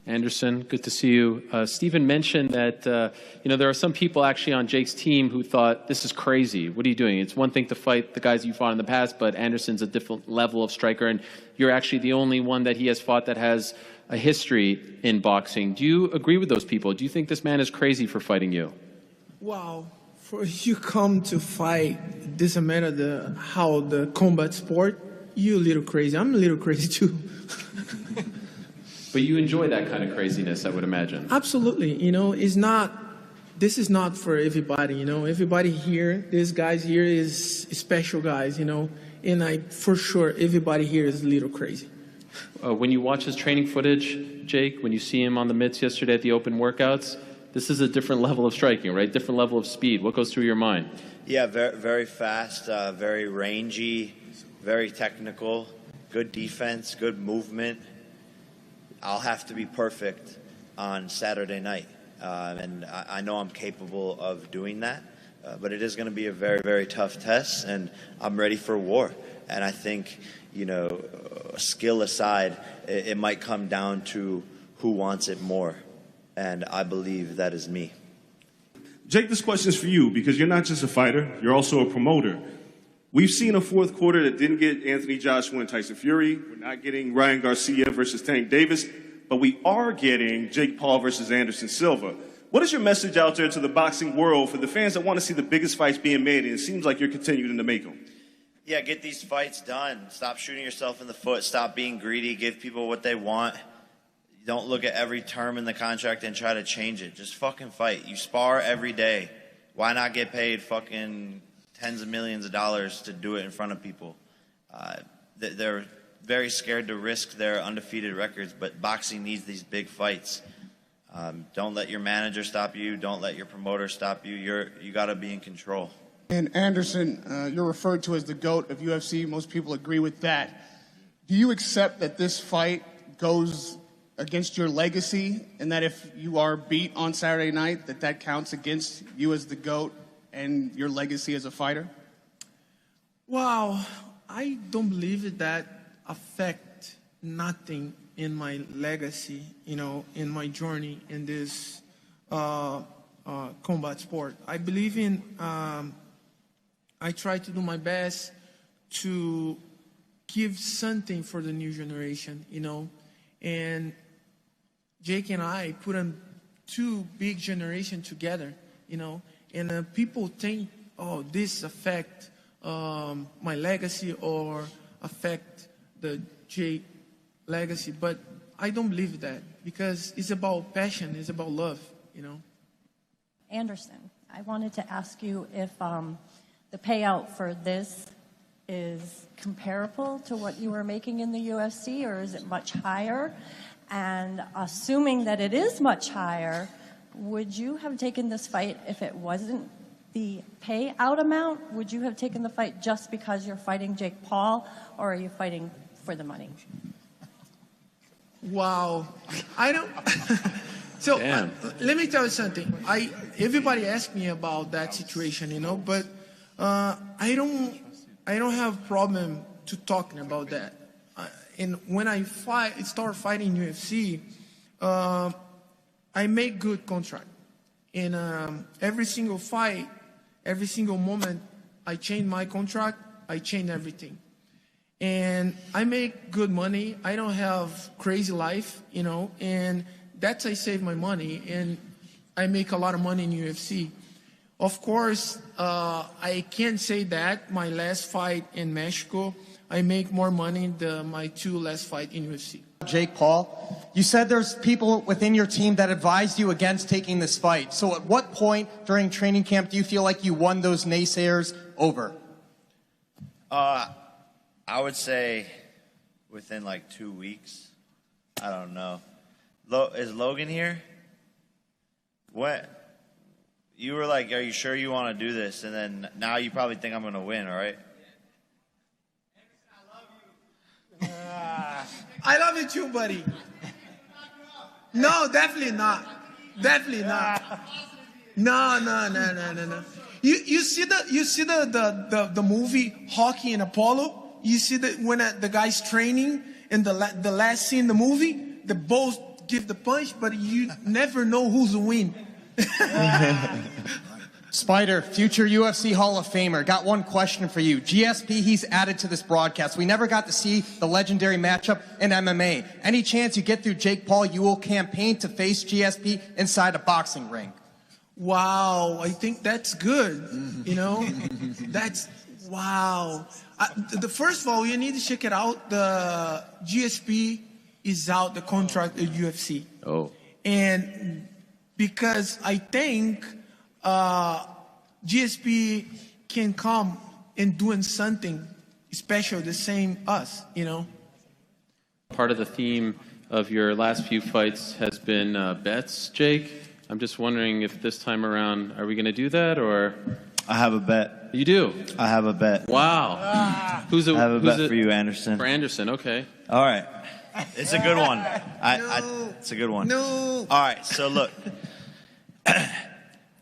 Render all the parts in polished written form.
Anderson, good to see you. Stephen mentioned that, you know, there are some people actually on Jake's team who thought, this is crazy. What are you doing? It's one thing to fight the guys you fought in the past, but Anderson's a different level of striker, and you're actually the only one that he has fought that has a history in boxing. Do you agree with those people? Do you think this man is crazy for fighting you? Wow. For you come to fight, doesn't matter how the combat sport, you a little crazy. I'm a little crazy too. But you enjoy that kind of craziness, I would imagine. Absolutely. You know, this is not for everybody, you know. Everybody here, these guys here is special guys, you know. And for sure, everybody here is a little crazy. When you watch his training footage, Jake, when you see him on the mitts yesterday at the open workouts, this is a different level of striking, right? Different level of speed. What goes through your mind? Yeah, very, very fast, very rangy, very technical, good defense, good movement. I'll have to be perfect on Saturday night, and I know I'm capable of doing that, but it is going to be a very, very tough test, and I'm ready for war. And I think, you know, skill aside, it might come down to who wants it more, and I believe that is me. Jake, this question is for you because you're not just a fighter, you're also a promoter. We've seen a fourth quarter that didn't get Anthony Joshua and Tyson Fury. We're not getting Ryan Garcia versus Tank Davis, but we are getting Jake Paul versus Anderson Silva. What is your message out there to the boxing world for the fans that want to see the biggest fights being made, and it seems like you're continuing to make them? Yeah, get these fights done. Stop shooting yourself in the foot. Stop being greedy. Give people what they want. Don't look at every term in the contract and try to change it. Just fucking fight. You spar every day. Why not get paid fucking tens of millions of dollars to do it in front of people? They're very scared to risk their undefeated records, but boxing needs these big fights. Don't let your manager stop you. Don't let your promoter stop you. You got to be in control. And Anderson, you're referred to as the GOAT of UFC. Most people agree with that. Do you accept that this fight goes against your legacy, and that if you are beat on Saturday night, that counts against you as the GOAT and your legacy as a fighter? Wow, I don't believe that affect nothing in my legacy, you know, in my journey in this combat sport. I believe in, I try to do my best to give something for the new generation, you know, and Jake and I put on two big generations together, you know, and people think, oh, this affect my legacy or affect the Jake legacy, but I don't believe that because it's about passion, it's about love, you know. Anderson, I wanted to ask you if the payout for this is comparable to what you were making in the UFC, or is it much higher? And assuming that it is much higher, would you have taken this fight if it wasn't the payout amount? Would you have taken the fight just because you're fighting Jake Paul, or are you fighting for the money? Wow, I don't. So let me tell you something. Everybody asked me about that situation, you know, but I don't have problem to talking about that. And when I start fighting UFC, I make good contract. And every single fight, every single moment, I change my contract. I change everything. And I make good money. I don't have crazy life, you know, and that's I save my money, and I make a lot of money in UFC. Of course, I can't say that my last fight in Mexico, I make more money than my two last fight in UFC. Jake Paul, you said there's people within your team that advised you against taking this fight. So at what point during training camp do you feel like you won those naysayers over? I would say within like 2 weeks. I don't know. Is Logan here? What? You were like, are you sure you want to do this? And then now you probably think I'm going to win, all right? I love you too, buddy. No, definitely not. Definitely not. No. You see the movie Hockey and Apollo? You see that when the guy's training in the last scene in the movie, the both give the punch, but you never know who's the win. Spider, future UFC Hall of Famer, got one question for you. GSP, he's added to this broadcast. We never got to see the legendary matchup in MMA. Any chance you get through Jake Paul, you will campaign to face GSP inside a boxing ring? Wow, I think that's good. You know, that's wow. First of all, you need to check it out. The GSP is out the contract at UFC. Oh. And because I think GSP can come and doing something special, the same us, you know. Part of the theme of your last few fights has been bets, Jake. I'm just wondering if this time around, are we going to do that, or? I have a bet. You do? I have a bet. Wow. I have a bet for you, Anderson. For Anderson, okay. All right. It's a good one. It's a good one. No. All right, so look.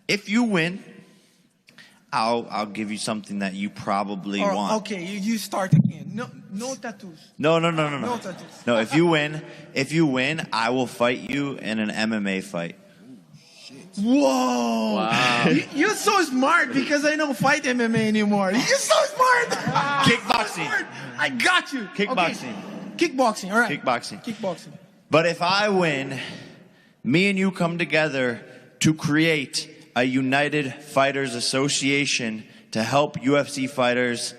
If you win, I'll give you something that you probably want. Okay, you start again. No tattoos. No. No tattoos. No, if you win, I will fight you in an MMA fight. Whoa! Wow. You're so smart because I don't fight MMA anymore. You're so smart. Kickboxing. I got you. Kickboxing. Okay. Kickboxing. All right. Kickboxing. But if I win, me and you come together to create a United Fighters Association to help UFC fighters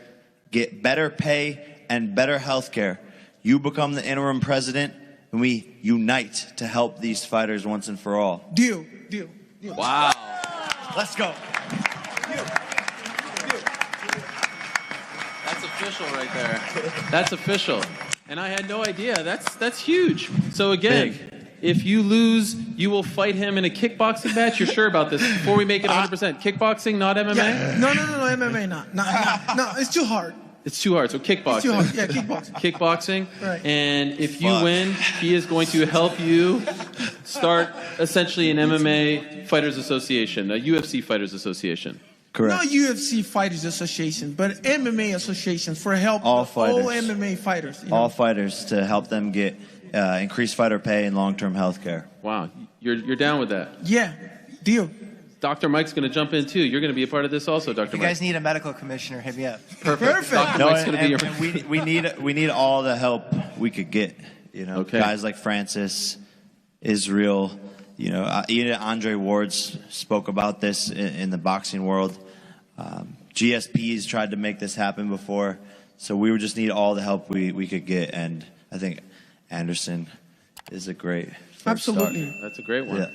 get better pay and better health care. You become the interim president, and we unite to help these fighters once and for all. Deal. Wow. Let's go. That's official right there. That's official. And I had no idea. That's huge. So again, if you lose, you will fight him in a kickboxing match? You're sure about this? Before we make it 100%. Kickboxing, not MMA? Yeah. No, MMA not. No, it's too hard. It's too hard. So kickboxing. It's too hard. Yeah, kickboxing. Kickboxing. Right. And if you win, he is going to help you start essentially an MMA Fighters Association, a UFC Fighters Association. Correct. Not UFC Fighters Association, but MMA Association for help all MMA fighters. You know? All fighters to help them get increased fighter pay and long-term health care. Wow. You're down with that? Yeah. Deal. Dr. Mike's going to jump in too. You're going to be a part of this also, Dr. Mike. You guys need a medical commissioner, hit me up. Perfect. Dr. No, Mike's going to be your... we need all the help we could get. You know, guys like Francis, Israel. You know, even Andre Ward spoke about this in the boxing world. GSP's tried to make this happen before, so we would just need all the help we could get. And I think Anderson is a great first Absolutely. start. That's a great one. Yeah.